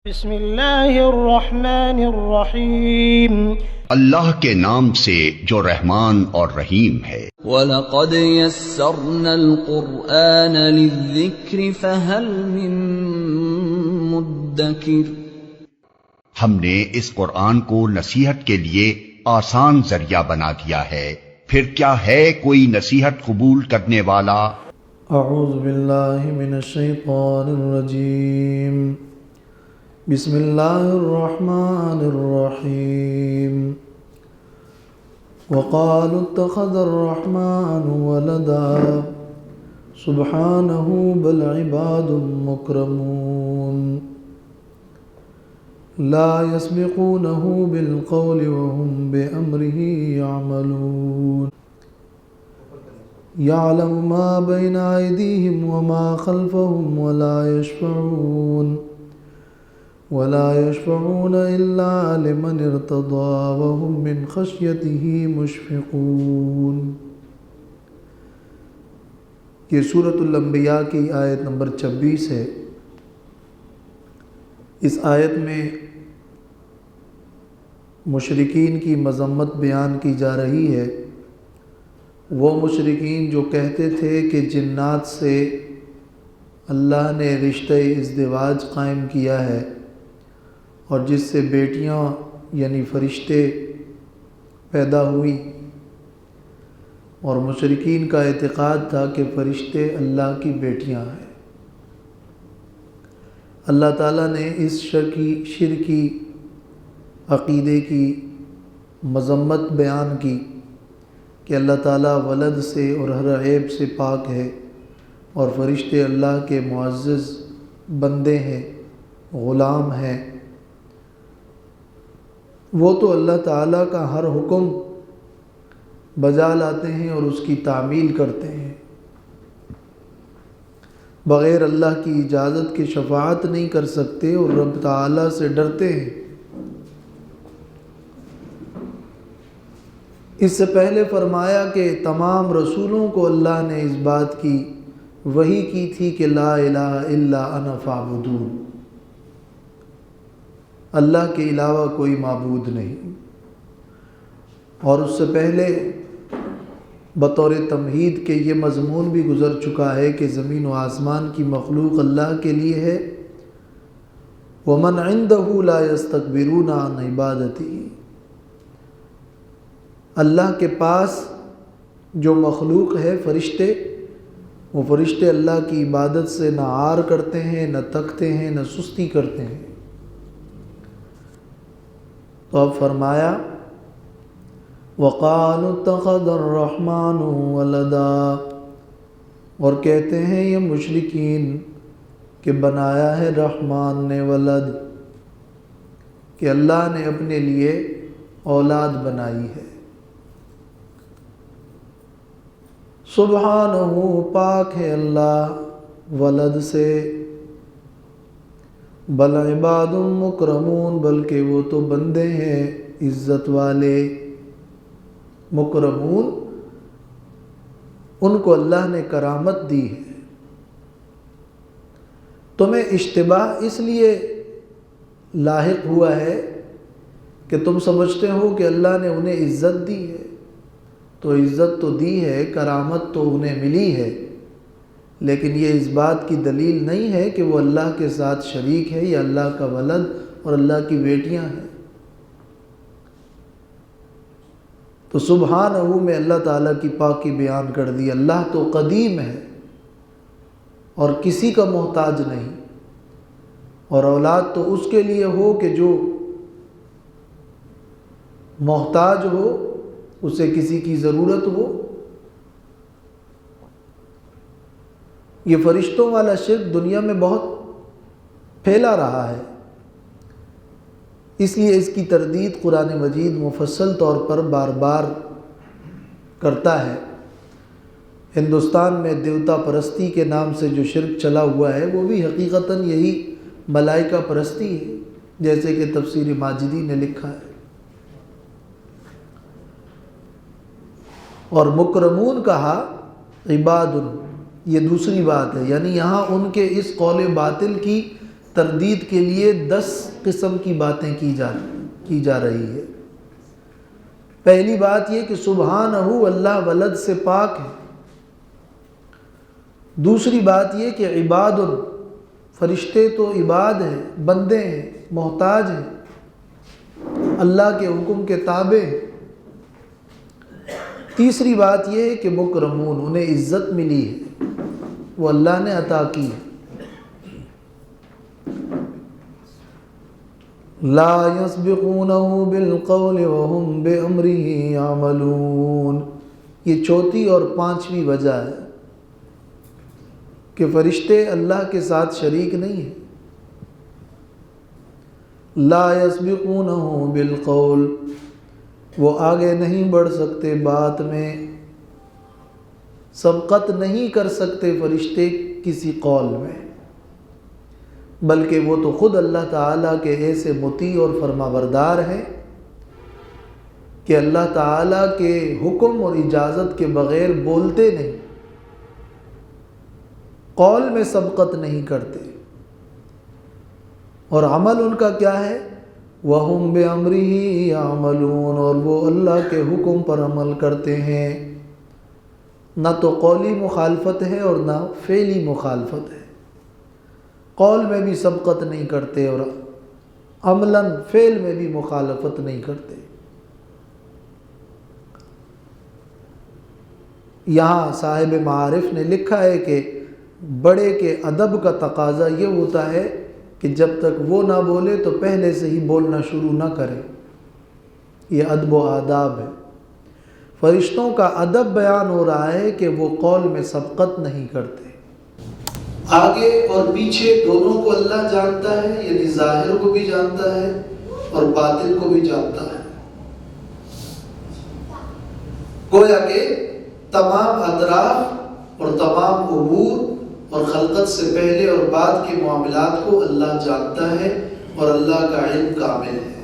بسم اللہ الرحمن الرحیم۔ اللہ کے نام سے جو رحمان اور رحیم ہے۔ وَلَقَدْ يَسَّرْنَا الْقُرْآنَ لِلذِّكْرِ فَهَلْ مِن مُّدَّكِرٍ۔ ہم نے اس قرآن کو نصیحت کے لیے آسان ذریعہ بنا دیا ہے، پھر کیا ہے کوئی نصیحت قبول کرنے والا؟ اعوذ باللہ من الشیطان الرجیم، بسم اللہ الرحمن الرحیم۔ وقالوا اتخذ الرحمن ولدا سبحانہ بل عباد مکرمون لا يسبقونہ بالقول وهم بأمرہ يعملون يعلم ما بين أيديهم وما خلفهم ولا يشفعون إلا لمن ارتضى وهم من خشيته مشفقون۔ یہ سورۃ الانبیاء کی آیت نمبر 26 ہے۔ اس آیت میں مشرکین کی مذمت بیان کی جا رہی ہے۔ وہ مشرکین جو کہتے تھے کہ جنات سے اللہ نے رشتہ ازدواج قائم کیا ہے اور جس سے بیٹیاں یعنی فرشتے پیدا ہوئی، اور مشرکین کا اعتقاد تھا کہ فرشتے اللہ کی بیٹیاں ہیں۔ اللہ تعالیٰ نے اس شرکی عقیدے کی مذمت بیان کی کہ اللہ تعالیٰ ولد سے اور ہر عیب سے پاک ہے، اور فرشتے اللہ کے معزز بندے ہیں، غلام ہیں۔ وہ تو اللہ تعالیٰ کا ہر حکم بجا لاتے ہیں اور اس کی تعمیل کرتے ہیں، بغیر اللہ کی اجازت کے شفاعت نہیں کر سکتے اور رب تعالیٰ سے ڈرتے ہیں۔ اس سے پہلے فرمایا کہ تمام رسولوں کو اللہ نے اس بات کی وحی کی تھی کہ لا الہ الا انا فاعبدون، اللہ کے علاوہ کوئی معبود نہیں۔ اور اس سے پہلے بطور تمہید کے یہ مضمون بھی گزر چکا ہے کہ زمین و آسمان کی مخلوق اللہ کے لیے ہے۔ وَمَنْ عِنْدَهُ لَا يَسْتَكْبِرُونَ عَنْ عِبَادَتِهِ، اللہ کے پاس جو مخلوق ہے فرشتے، وہ فرشتے اللہ کی عبادت سے نہ عار کرتے ہیں، نہ تکتے ہیں، نہ سستی کرتے ہیں۔ تو اب فرمایا وَقَالُوا اتَّخَذَ الرَّحْمَنُ وَلَدًا، اور کہتے ہیں یہ مشرکین کہ بنایا ہے رحمان نے ولد، کہ اللہ نے اپنے لیے اولاد بنائی ہے۔ سبحانہ، پاک ہے اللہ ولد سے، بل عباد مکرمون، بلکہ وہ تو بندے ہیں عزت والے۔ مکرمون، ان کو اللہ نے کرامت دی ہے۔ تمہیں اشتباہ اس لیے لاحق ہوا ہے کہ تم سمجھتے ہو کہ اللہ نے انہیں عزت دی ہے، تو عزت تو دی ہے، کرامت تو انہیں ملی ہے، لیکن یہ اس بات کی دلیل نہیں ہے کہ وہ اللہ کے ساتھ شریک ہے یا اللہ کا ولد اور اللہ کی بیٹیاں ہیں۔ تو سبحانہ میں اللہ تعالیٰ کی پاکی بیان کر دی۔ اللہ تو قدیم ہے اور کسی کا محتاج نہیں، اور اولاد تو اس کے لیے ہو کہ جو محتاج ہو، اسے کسی کی ضرورت ہو۔ یہ فرشتوں والا شرک دنیا میں بہت پھیلا رہا ہے، اس لیے اس کی تردید قرآن مجید مفصل طور پر بار بار کرتا ہے۔ ہندوستان میں دیوتا پرستی کے نام سے جو شرک چلا ہوا ہے، وہ بھی حقیقتاً یہی ملائکہ پرستی ہے، جیسے کہ تفسیر ماجدی نے لکھا ہے۔ اور مکرمون کہا عباد، یہ دوسری بات ہے، یعنی یہاں ان کے اس قول باطل کی تردید کے لیے 10 قسم کی باتیں کی جا رہی ہے۔ پہلی بات یہ کہ سبحانہ اللہ ولد سے پاک ہے۔ دوسری بات یہ کہ عباد، فرشتے تو عباد ہیں، بندے ہیں، محتاج ہیں، اللہ کے حکم کے تابع ہیں۔ تیسری بات یہ ہے کہ مکرمون، انہیں عزت ملی ہے، وہ اللہ نے عطا کی ہے۔ لا يسبقونہ بالقول وهم بامرہ یعملون، یہ چوتھی اور پانچویں وجہ ہے کہ فرشتے اللہ کے ساتھ شریک نہیں ہیں۔ لا يسبقونہ بالقول، وہ آگے نہیں بڑھ سکتے بات میں، سبقت نہیں کر سکتے فرشتے کسی قول میں، بلکہ وہ تو خود اللہ تعالیٰ کے ایسے مطیع اور فرمانبردار ہیں کہ اللہ تعالیٰ کے حکم اور اجازت کے بغیر بولتے نہیں، قول میں سبقت نہیں کرتے۔ اور عمل ان کا کیا ہے؟ وَهُمْ بِأَمْرِهِ يَعْمَلُونَ، اور وہ اللہ کے حکم پر عمل کرتے ہیں۔ نہ تو قولی مخالفت ہے اور نہ فعلی مخالفت ہے، قول میں بھی سبقت نہیں کرتے اور عملاً فعل میں بھی مخالفت نہیں کرتے۔ یہاں صاحب معارف نے لکھا ہے کہ بڑے کے ادب کا تقاضا یہ ہوتا ہے کہ جب تک وہ نہ بولے تو پہلے سے ہی بولنا شروع نہ کرے، یہ ادب و آداب ہے۔ فرشتوں کا ادب بیان ہو رہا ہے کہ وہ قول میں سبقت نہیں کرتے۔ آگے اور پیچھے دونوں کو اللہ جانتا ہے، یعنی ظاہر کو بھی جانتا ہے اور باطن کو بھی جانتا ہے۔ گویا کہ تمام اطراف اور تمام امور اور خلقت سے پہلے اور بعد کے معاملات کو اللہ جانتا ہے اور اللہ کا علم کامل ہے۔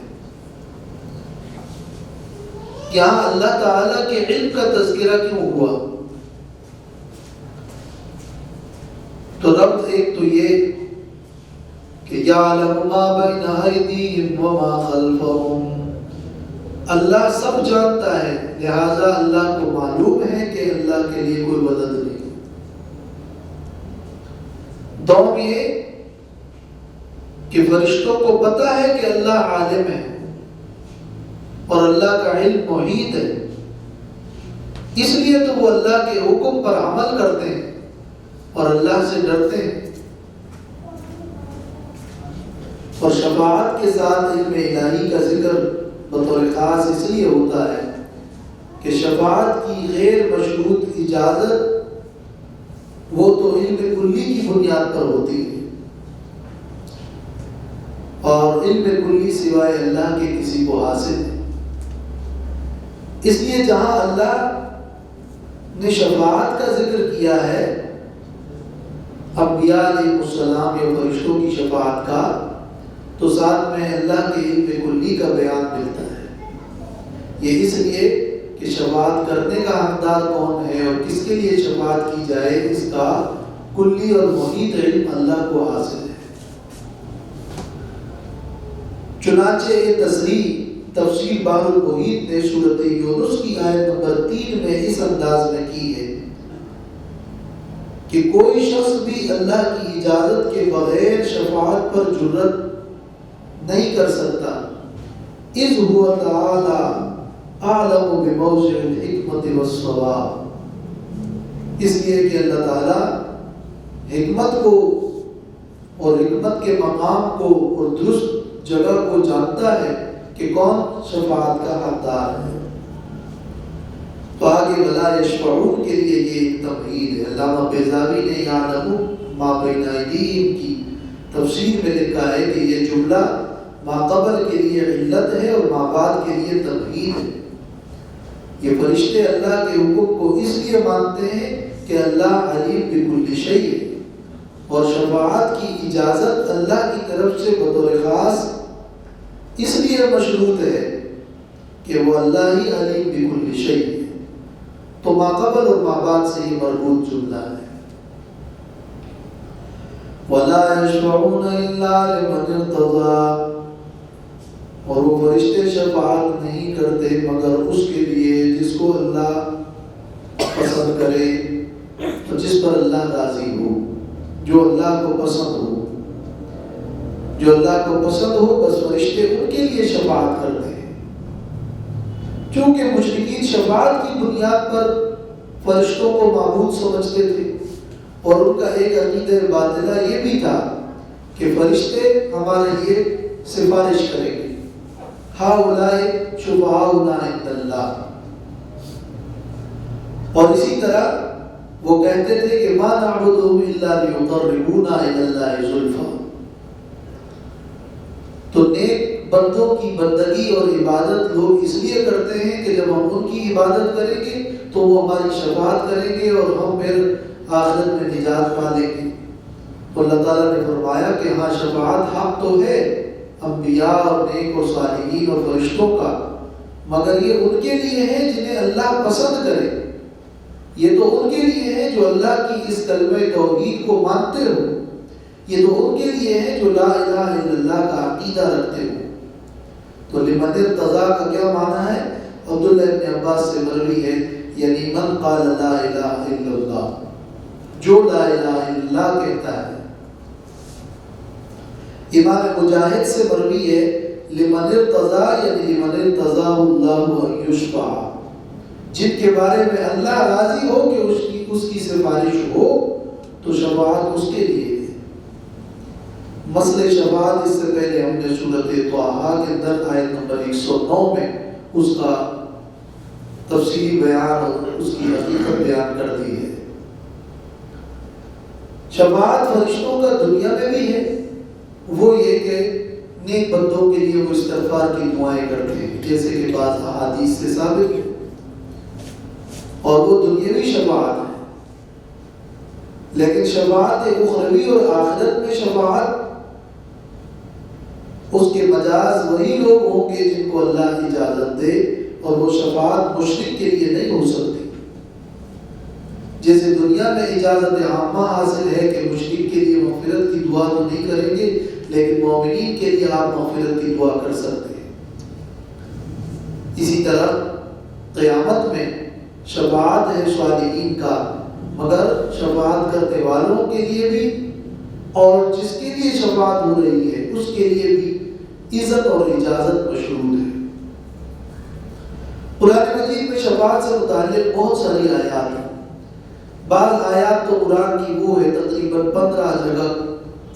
یہاں اللہ تعالیٰ کے علم کا تذکرہ کیوں ہوا؟ تو ربط ایک تو یہ کہ یعلم ما بین ایدیہم وما خلفہم، اللہ سب جانتا ہے، لہذا اللہ کو معلوم ہے کہ اللہ کے لیے کوئی مدد نہیں۔ دوم یہ کہ فرشتوں کو پتہ ہے کہ اللہ عالم ہے اور اللہ کا علم محیط ہے، اس لیے تو وہ اللہ کے حکم پر عمل کرتے ہیں اور اللہ سے ڈرتے ہیں۔ اور شفاعت کے ساتھ علم الہی کا ذکر بطور خاص اس لیے ہوتا ہے کہ شفاعت کی غیر مشروط اجازت وہ تو علم کلی کی بنیاد پر ہوتی ہے، اور علم کلی سوائے اللہ کے کسی کو حاصل ہے۔ اس لیے جہاں اللہ نے شفاعت کا ذکر کیا ہے، انبیاء علیہ السلام یا فرشتوں کی شفاعت کا، تو ساتھ میں اللہ کے علم کلی کا بیان ملتا ہے۔ یہ اس لیے کہ شفاعت کرنے کا حقدار کون ہے اور کس کے لیے شفاعت کی جائے، اس کا کلی اور محیط علم اللہ کو حاصل ہے۔ چنانچہ یہ تفصیل بحر المحیط نے سورۃ یونس کی آیت نمبر 3 میں اس انداز میں کی ہے کہ کوئی شخص بھی اللہ کی اجازت کے بغیر شفاعت پر جرأت نہیں کر سکتا۔ اذ هو تعالی اعلم بموضع الحکمت والصواب، اس لیے کہ اللہ تعالی حکمت کو اور حکمت کے مقام کو اور درست جگہ کو جانتا ہے کہ کون شفاعت کا حقدار ہے۔ تو آگے ولا یشفعون کے لیے یہ ایک تمہید ہے۔ علامہ بیضاوی نے یعلم ما بین ایدیہم کی تفسیر میں لکھا ہے کہ یہ جملہ ما قبل کے لیے علت ہے اور ما بعد کے لیے تمہید ہے۔ یہ فرشتے اللہ کے حکم کو اس لیے مانتے ہیں کہ اللہ علیم بکل شیء ہے، اور شفاعت کی اجازت اللہ کی طرف سے بطور خاص اس لیے مشروط ہے کہ وہ اللہ ہی علیم بکل شیء ہے۔ تو ما قبل اور ما بعد سے ہی مربوط جملہ ہے۔ وَلَا يَشْفَعُونَ إِلَّا لِمَنِ ارْتَضَىٰ، اور وہ فرشتے شفاعت نہیں کرتے مگر اس کے لیے جس کو اللہ پسند کرے، اور جس پر اللہ راضی ہو، جو اللہ کو پسند ہو، جو اللہ کو پسند ہو بس فرشتے ان کے لیے شفاعت کرتے ہیں۔ چونکہ مشرکین شفاعت کی بنیاد پر فرشتوں کو معبود سمجھتے تھے، اور ان کا ایک عقیدہ باطلہ یہ بھی تھا کہ فرشتے ہمارے لیے سفارش کریں گے، ہؤلاء شفعاؤنا عند اللہ۔ اور اسی طرح وہ کہتے تھے کہ ما نعبدهم الا ليقربونا الى اللہ زلفیٰ۔ تو نیک بندوں کی بندگی اور عبادت لوگ اس لیے کرتے ہیں کہ جب ہم ان کی عبادت کریں گے تو وہ ہماری شفاعت کریں گے اور ہم پھر آخرت میں نجات پا لیں گے۔ تو اللہ تعالیٰ نے فرمایا کہ ہاں شفاعت حق تو ہے انبیاء اور نیک اور صالحین اور فرشتوں کا، مگر یہ ان کے لیے ہے جنہیں اللہ پسند کرے، یہ تو ان کے لیے ہے جو اللہ کی اس کلمہ توحید کو مانتے ہو، یہ تو ان کے لیے ہے جو لا الہ الا اللہ کا عقیدہ رکھتے ہو۔ تو لمن ارتضیٰ کا کیا معنی ہے؟ عبداللہ ابن عباس سے مروی ہے، یعنی من قال لا الہ الا اللہ، جو لا الہ الا اللہ کہتا ہے۔ امام مجاہد سے مروی ہے لمن ارتضیٰ، یعنی لمن ارتضیٰ اللہ ان یشفع، جن کے بارے میں اللہ راضی ہو کہ اس کی سفارش ہو تو شفاعت اس کے لیے ہے۔ مسئلہ شفاعت اس سے پہلے ہم نے سورۃ طٰہٰ کے اندر آیت نمبر 109 میں اس کا تفصیلی بیان اور اس کی حقیقت بیان کر دی ہے۔ شفاعت فرشتوں کا دنیا میں بھی ہے، وہ یہ کہ نیک بندوں کے لیے وہ استغفار کی دعائیں کرتے ہیں، جیسے کہ بعض احادیث سے ثابت ہے، اور وہ دنیاوی شفاعت ہے۔ لیکن شفاعت اخروی اور آخرت میں شفاعت، اس کے مجاز وہی لوگ ہوں گے جن کو اللہ اجازت دے، اور وہ شفاعت مشرک کے لیے نہیں ہو سکتی۔ جیسے دنیا میں اجازت عامہ حاصل ہے کہ مشرک کے لیے مغفرت کی دعا تو نہیں کریں گے، لیکن مومنین کے لیے آپ مغفرت کی دعا کر سکتے ہیں۔ اسی طرح قیامت میں شفاعت ہے صالحین کا، مگر شفاعت کرنے والوں کے لیے بھی اور جس کے لیے شفاعت ہو رہی ہے اس کے لیے بھی عزت اور اجازت مشروط ہے۔ قرآن مجید میں شفاعت سے متعلق بہت ساری آیات ہیں۔ بعض آیات تو قرآن کی وہ ہے، تقریباً 15 جگہ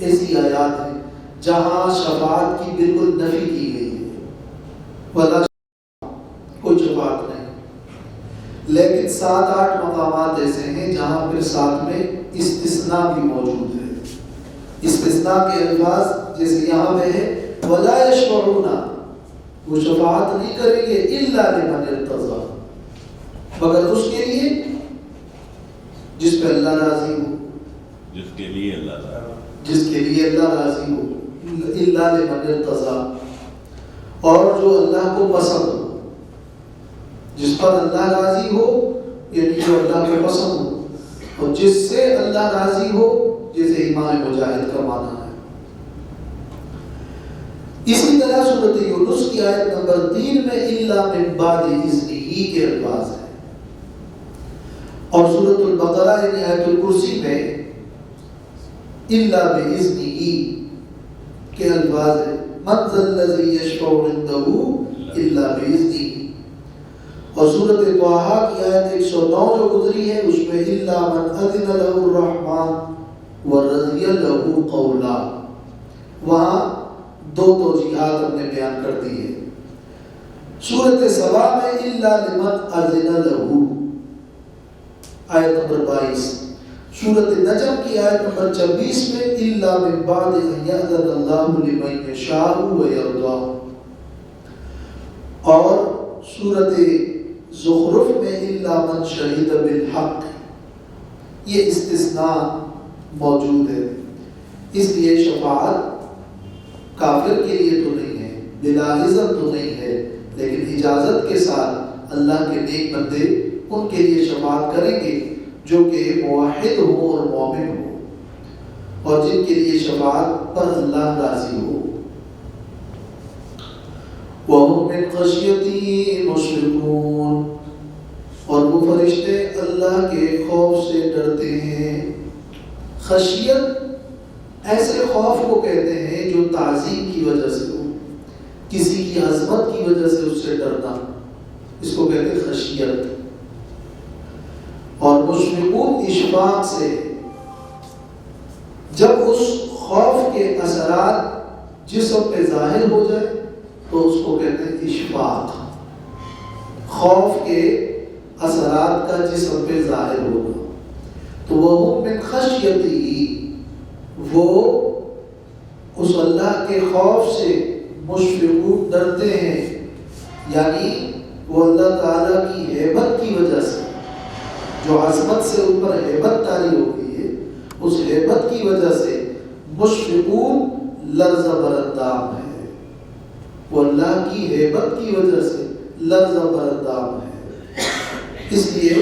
ایسی آیات ہیں جہاں شفاعت کی بالکل نفی کی گئی ہے، ولا کوئی شفاعت نہیں۔ لیکن 7-8 مقامات ایسے ہیں جہاں پھر ساتھ میں استثناء بھی موجود ہے۔ استثناء کے الفاظ جیسے یہاں میں ہے وَلَا يَشْفَعُونَ، وہ شفاعت نہیں کریں گے إِلَّا لِمَنِ ارْتَضَىٰ، مگر اس کے لیے جس پہ اللہ راضی ہو، جس کے لیے اللہ راضی ہو، إِلَّا لِمَنِ ارْتَضَىٰ، اور جو اللہ کو پسند ہو، جس پر اللہ راضی ہو یعنی جو اللہ کو پسند ہو، اور جس سے اللہ راضی ہو، جیسے امام مجاہد کا معنی ہے۔ اسی طرح سورۃ یونس کی آیت نمبر 3 میں الا من بعد اذنہ کے الفاظ ہیں، اور سورۃ البقرہ یعنی آیت الکرسی میں الا باذنہ کے الفاظ ہیں، من ذا الذی یشفع عنده الا باذنہ، اور سورۃ طٰہٰ کی آیت 109 جو گزری ہے اس میں الا من اذن له الرحمن ورضی له قولا، وہاں 2 توجیہات ہم نے بیان کر دی ہے۔ سورۃ سبا میں الا لمن اذن له آیت نمبر 22، سورۃ نجم کی آیت نمبر 26 میں الا من بعد ان یأذن اللہ لمن یشاء ویرضی، اور سورۃ زخرف میں الا من شہد بالحق، یہ استثناء موجود ہے۔ اس لیے شفاعت کافر کے لیے تو نہیں ہے، بلا اذن تو نہیں ہے، لیکن اجازت کے ساتھ اللہ کے نیک بندے ان کے لیے شفاعت کریں گے جو کہ موحد ہو اور مومن ہو۔ اور جن کے لیے شفاعت پر اللہ راضی ہو۔ وَهُم مِّن خَشْيَتِهِ مُشْفِقُونَ، اور وہ فرشتے اللہ کے خوف سے ڈرتے ہیں۔ خشیت ایسے خوف کو کہتے ہیں جو تعظیم کی وجہ سے ہو، کسی کی عظمت کی وجہ سے اس سے ڈرنا، اس کو کہتے ہیں خشیت۔ اور مشفقون اشفاق سے، جب اس خوف کے اثرات جسم پہ ظاہر ہو جائے تو اس کو کہتے ہیں اشفاق، خوف کے اثرات کا جسم پہ ظاہر ہوگا۔ تو وہ من خشیتی، وہ اس اللہ کے خوف سے مشفقون ڈرتے ہیں، یعنی وہ اللہ تعالیٰ کی ہیبت کی وجہ سے، جو عظمت سے اوپر ہیبت طاری ہو گئی ہے، اس ہیبت کی وجہ سے مشفقون لرزہ بردام ہے، وہ اللہ کی ہیبت کی وجہ سے لرزہ بردام ہے۔ اس لیے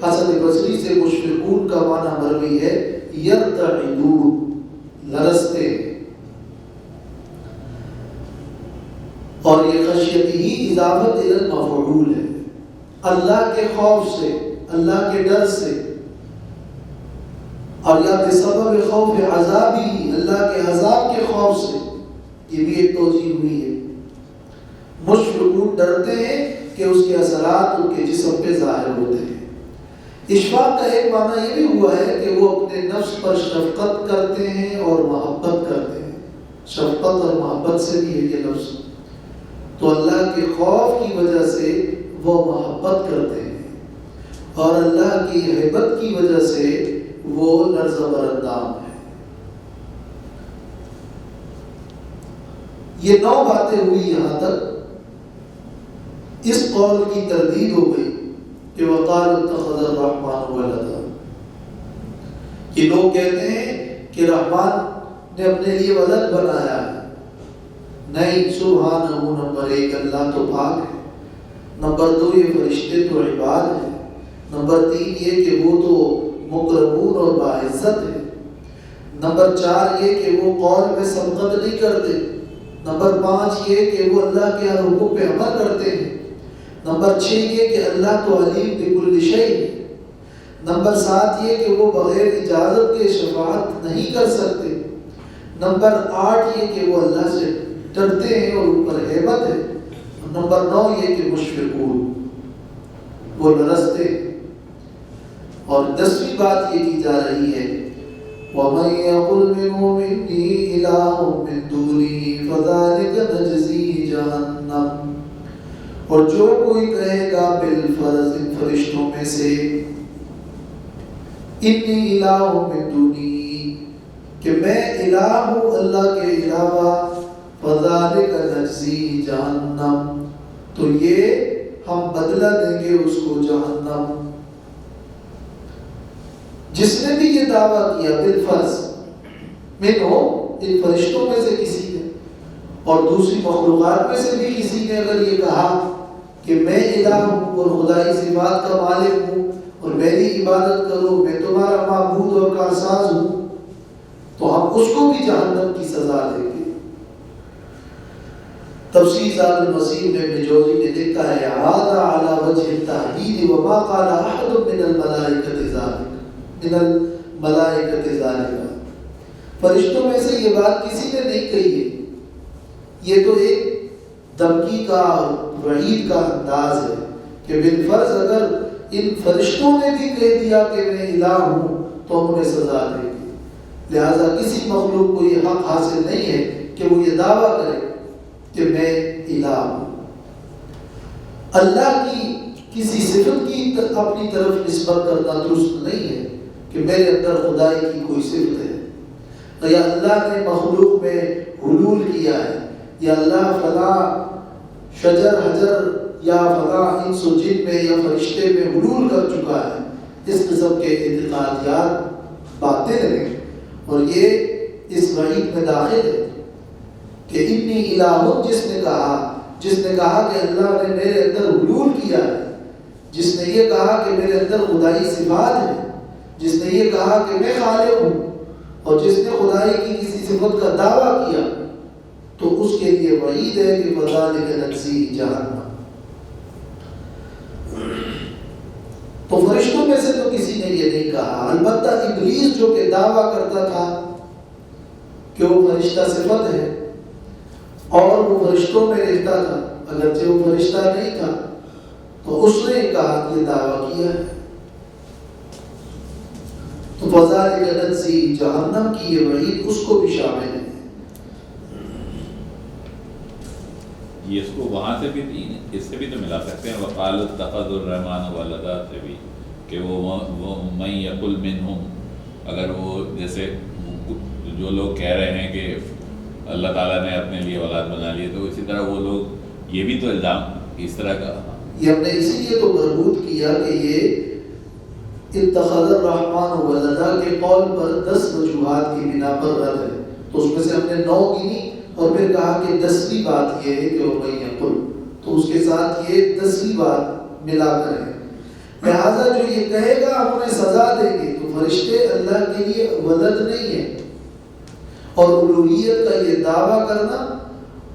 حسن بصری سے مشفقون کا معنی مروی ہے یرتعدون، لرزتے۔ اور یہ خشیت ہی اضافت الی المفعول ہے، اللہ کے خوف سے، اللہ کے ڈر سے، اور یا بسبب خوف عذابی، اللہ کے عذاب کے خوف سے، یہ بھی ایک توجیہ ہوئی ہے۔ مشفقون ڈرتے ہیں کہ اس کے اثرات ان کے جسم پہ ظاہر ہوتے ہیں۔ اشفاق کا ایک معنی یہ بھی ہوا ہے کہ وہ اپنے نفس پر شفقت کرتے ہیں اور محبت کرتے ہیں، شفقت اور محبت سے بھی ہے یہ لفظ۔ تو اللہ کے خوف کی وجہ سے وہ محبت کرتے ہیں، اور اللہ کی ہیبت کی وجہ سے وہ لرزہ بردام ہے۔ یہ 9 باتیں ہوئی یہاں تک۔ اس قول کی تردید ہو گئی کہ وَقَالُوا اتَّخَذَ الرَّحْمَنُ وَلَدًا، کہ لوگ کہتے ہیں کہ رحمان نے اپنے لیے ولد بنایا ہے۔ نہیں، سبحانہ، نمبر 1 اللہ تو پاک ہے، نمبر 2 یہ فرشتے تو عباد ہیں، نمبر 3 یہ کہ وہ تو مکرمون اور باعزت ہے، نمبر 4 یہ کہ وہ قول میں سبقت نہیں کرتے، نمبر 5 یہ کہ وہ اللہ کے ہر حکم پہ عمل کرتے ہیں، نمبر 6 یہ کہ اللہ تو علیم بکل شیء ہے، نمبر 7 یہ کہ وہ بغیر اجازت کے شفاعت نہیں کر سکتے، نمبر 8 یہ کہ وہ اللہ سے ڈرتے ہیں اور اوپر ہیبت ہے، نمبر 9 یہ کہ مشفقون، وہ لرزتے ہیں۔ اور 10ویں بات یہ کی جا رہی ہے وَمَن يَقُلْ مِنْهُمْ إِنِّي إِلَٰهٌ مِّن دُونِهِ فَذَلِكَ نَجْزِيهِ جَهَنَّمَ، اور جو کوئی کہے گا بالفرض ان فرشتوں میں سے إِنِّي إِلَٰهٌ مِّن دُونِهِ، کہ میں الہ ہوں اللہ کے علاوہ، فَذَلِكَ نَجْزِيهِ جَهَنَّمَ، تو یہ ہم بدلہ دیں گے اس کو جہنم۔ جس نے بھی یہ دعویٰ کیا بالفرض منہو، ان فرشتوں میں سے کسی نے اور دوسری مخلوقات میں سے بھی کسی نے اگر یہ کہا کہ میں الہ ہوں اور خدائی صفات کا مالک ہوں اور میری عبادت کرو، میں تمہارا معبود اور کارساز ہوں، تو ہم اس کو بھی جہنم کی سزا دیں گے۔ تفسیر زاد المسیر میں ابن جوزی نے لکھا ہے هذا على وجه التحديد وما قال احد من الملائکۃ ذلك، من الملائکۃ ذلك، فرشتوں میں سے یہ بات کسی نے نہیں کہی ہے، یہ تو ایک دھمکی کا وعید کا انداز ہے کہ بالفرض اگر ان فرشتوں نے بھی کہہ دیا کہ میں الہ ہوں تو ہم انہیں سزا دیں گے۔ لہذا کسی مخلوق کو یہ حق حاصل نہیں ہے کہ وہ یہ دعویٰ کرے کہ میں الہ ہوں۔ اللہ کی کسی صفت کی اپنی طرف نسبت کرنا درست نہیں ہے کہ میرے اندر خدائی کی کوئی صفت ہے، یا اللہ نے مخلوق میں حلول کیا ہے، یا اللہ فلاں شجر حجر یا فلاں انس و جن میں یا فرشتے میں حلول کر چکا ہے۔ اس قسم کے اعتقادات باطل ہیں، اور یہ اس وعید میں داخل ہے کہ انی الہ، جس نے کہا کہ اللہ نے میرے اندر حلول کیا ہے، جس نے یہ کہا کہ میرے اندر خدائی صفات ہے، جس نے یہ کہا کہ میں خالق ہوں اور جس نے خدائی کی کسی صفت کا دعویٰ کیا تو اس کے لیے وعید ہے کہ وذالک نجزی جہنم. تو فرشتوں میں سے تو کسی نے یہ نہیں کہا، البتہ ابلیس جو کہ دعویٰ کرتا تھا کہ وہ فرشتہ صفت ہے اور وہ فرشتوں میں رہتا تھا، اگرچہ وہ فرشتہ نہیں تھا، تو اس نے کہا کہ یہ دعویٰ کیا ہے. تو وذالک نجزی جہنم کی یہ وعید اس کو بھی شامل ہے. یہ اس کو وہاں سے بھی اس سے بھی تو ملا سکتے ہیں، وقال اتخذ الرحمن ولدا سے بھی، کہ وہ من یقل منہم، اگر وہ جیسے جو لوگ کہہ رہے ہیں کہ اللہ تعالیٰ نے اپنے لیے اولاد بنا لی، تو اسی طرح وہ لوگ یہ بھی تو الزام اس طرح کا، یہ ہم نے اسی لیے تو مربوط کیا کہ یہ اتخذ الرحمن ولدا کے قول پر 10 وجوہات کی بنا پر رد ہے، تو اس میں سے ہم نے 9 گنی اور پھر کہا کہ 10ویں بات یہ ہے کہ وہ من یقل، تو اس کے ساتھ یہ 10ویں بات ملا کر ہے. لہٰذا جو یہ کہے گا ہم انہیں سزا دیں گے، تو فرشتے اللہ کے لیے ولد نہیں ہیں. اور الوہیت کا یہ دعویٰ کرنا،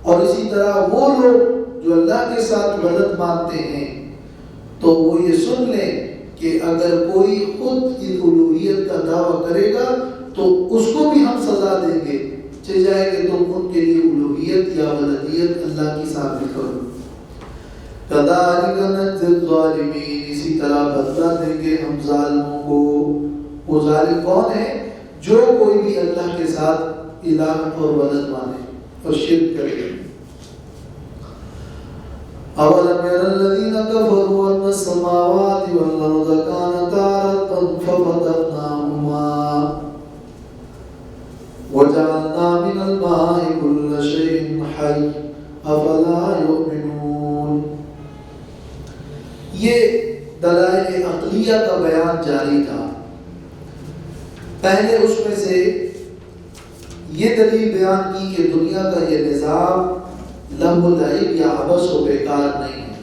اور اسی طرح وہ لوگ جو اللہ کے ساتھ ولد مانتے ہیں تو وہ یہ سن لیں کہ اگر کوئی خود الوہیت کا دعویٰ کرے گا تو اس کو بھی ہم سزا دیں گے، چل جائے کہ تم ان کے لیے الوہیت یا ولدیت اللہ کی ثابت کرو. کذالک نجزی الظالمین، اسی طرح بدلہ دیں گے ہم ظالموں کو. وہ ظالم کون ہے؟ جو کوئی بھی اللہ کے ساتھ الہ اور ولد مانے اور شرک کرے. اولم ير الذين كفروا ان السماوات والارض كانتا رتقا ففتقناهما وجعلنا من الماء كل شيء حي افلا يؤمنون. یہ دلائل عقلیہ کا بیان جاری تھا. پہلے اس میں سے یہ دلیل بیان کی کہ دنیا کا یہ نظام لہو لعب یا عبث و بیکار نہیں ہے،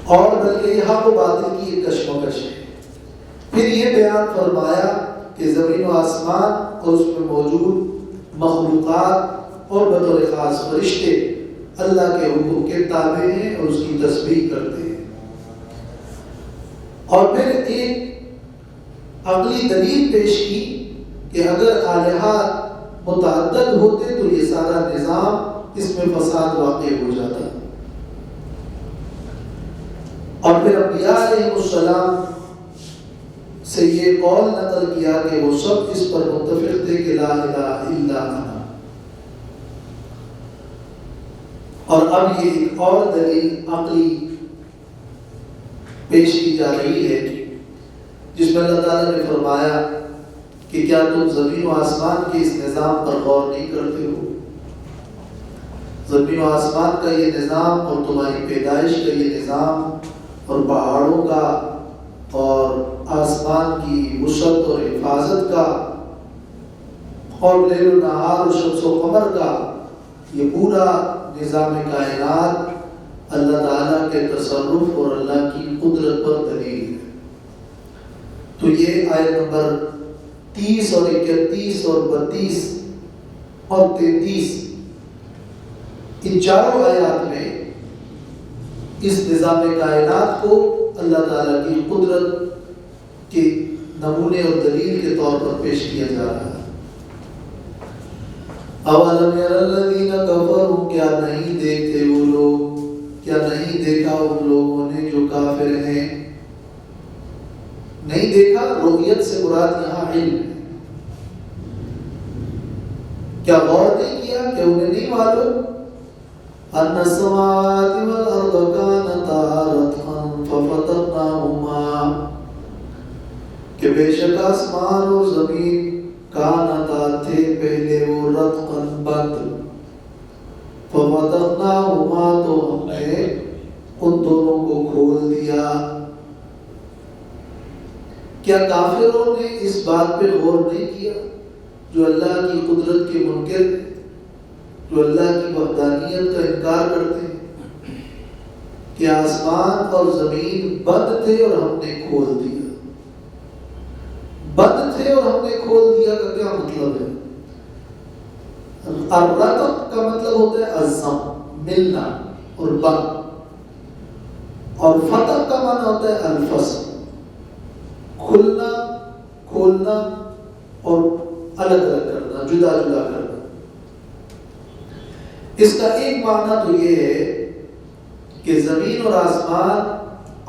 اور بلکہ یہ حق و باطل کی ایک کشمکش ہے. پھر یہ بیان فرمایا کہ زمین و آسمان اور اس میں موجود مخلوقات اور بطور خاص فرشتے اللہ کے حکم کے تابع ہیں اور اس کی تسبیح کرتے ہیں. اور پھر ایک عقلی دلیل پیش کی کہ اگر آلہات متعدد ہوتے تو یہ سارا نظام اس میں فساد واقع ہو جاتا. اور پھر انبیاء علیہ السلام سے یہ قول نقل کیا کہ وہ سب اس پر متفق تھے کہ لا الہ الا انا. اور اب یہ ایک اور دلیل عقلی پیش کی جا رہی ہے جس میں اللہ تعالیٰ نے فرمایا کہ کیا تم زمین و آسمان کے اس نظام پر غور نہیں کرتے ہو؟ زمین و آسمان کا یہ نظام اور تمہاری پیدائش کا یہ نظام اور پہاڑوں کا اور آسمان کی وسعت اور حفاظت کا اور لیل و نہار و شمس و قمر کا یہ پورا نظام کائنات اللہ تعالیٰ کے تصرف اور اللہ کی قدرت پر دلیل ہے. تو یہ آیت نمبر 30 اور 31 اور 32 اور 33 ان چاروں آیات میں اس نظام کائنات کو اللہ تعالیٰ کی قدرت کے نمونے اور دلیل کے طور پر پیش کیا جا رہا ہے. اولم یر الذین کفروا، کیا نہیں دیکھتے وہ لوگ، کیا نہیں دیکھا ان لوگوں نے جو کافر ہیں. نہیں دیکھا، رؤیت سے مراد یہاں علم ہے. کیا غور نہیں کیا کہ انہیں نہیں معلوم ان السماوات والارض كانتا رتقا ففتقناهما، کہ بے شک آسمان اور زمین کانتا تھے پہلے وہ رتقا بند، ففتقناهما تو ہم نے ان دونوں کو کھول دیا. کیا کافروں نے اس بات پہ غور نہیں کیا جو اللہ کی قدرت کے منکر، جو اللہ کی وحدانیت کا انکار کرتے ہیں، کہ آسمان اور زمین بند تھے اور ہم نے کھول دیا. بند تھے اور ہم نے کھول دیا کا کیا مطلب ہے؟ الرتق کا مطلب ہوتا ہے عزم، ملنا اور بند، اور فتح کا معنی ہوتا ہے الفصل، کھلنا، کھولنا اور الگ الگ کرنا، جدا جدا کرنا۔ اس کا ایک معنی تو یہ ہے کہ زمین اور آسمان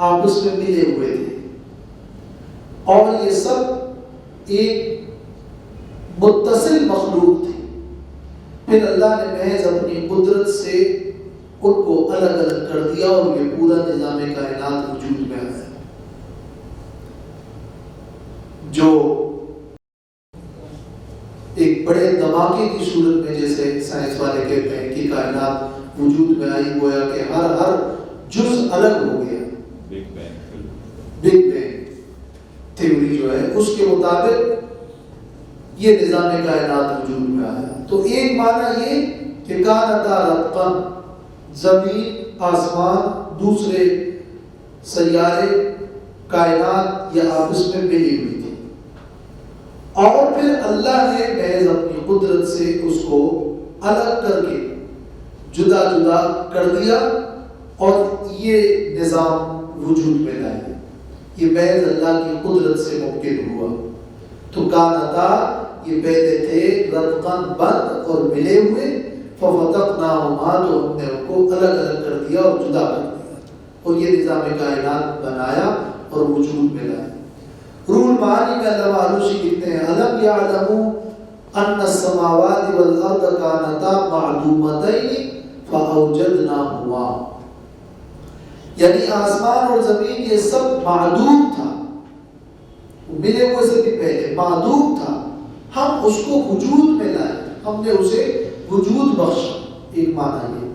آپس میں ملے ہوئے تھے اور یہ سب ایک متصل مخلوق تھی، پھر اللہ نے محض اپنی قدرت سے ان کو الگ الگ کر دیا اور یہ پورا نظام کائنات وجود میں آیا، جو ایک بڑے دھماکے کی صورت میں، جیسے سائنس والے کہتے ہیں کہ کائنات وجود میں آئی، گویا کہ ہر جز الگ ہو گیا۔ بگ بینگ تھیوری جو ہے اس کے مطابق یہ نظام کائنات وجود میں آیا۔ تو ایک معنی یہ کہ کانتا رتقا، زمین، آسمان، دوسرے سیارے، کائنات یہ آپس میں ملی ہوئی تھی، اور پھر اللہ نے محض اپنی قدرت سے اس کو الگ کر کے جدا جدا کر دیا اور یہ نظام وجود میں لایا۔ یہ محض اللہ کی قدرت سے ممکن ہوا۔ تو کانتا یہ پہلے تھے رتقاً بند اور ملے ہوئے، ففتقناہما تو ہم نے ان کو الگ الگ کر دیا اور جدا کر دیا اور یہ نظام کائنات بنایا اور وجود میں لایا۔ روح المعانی میں علامہ آلوسی کہتے ہیں الم یعلموا ان السماوات والارض کانتا معدومتین فاوجدناہما، یعنی آسمان اور زمین یہ سب معدوم تھا، ملے ہوئے سے بھی پہلے معدوم تھا، ہم اس کو وجود میں لائے، ہم نے اسے وجود بخشا۔ ایک معنی یہ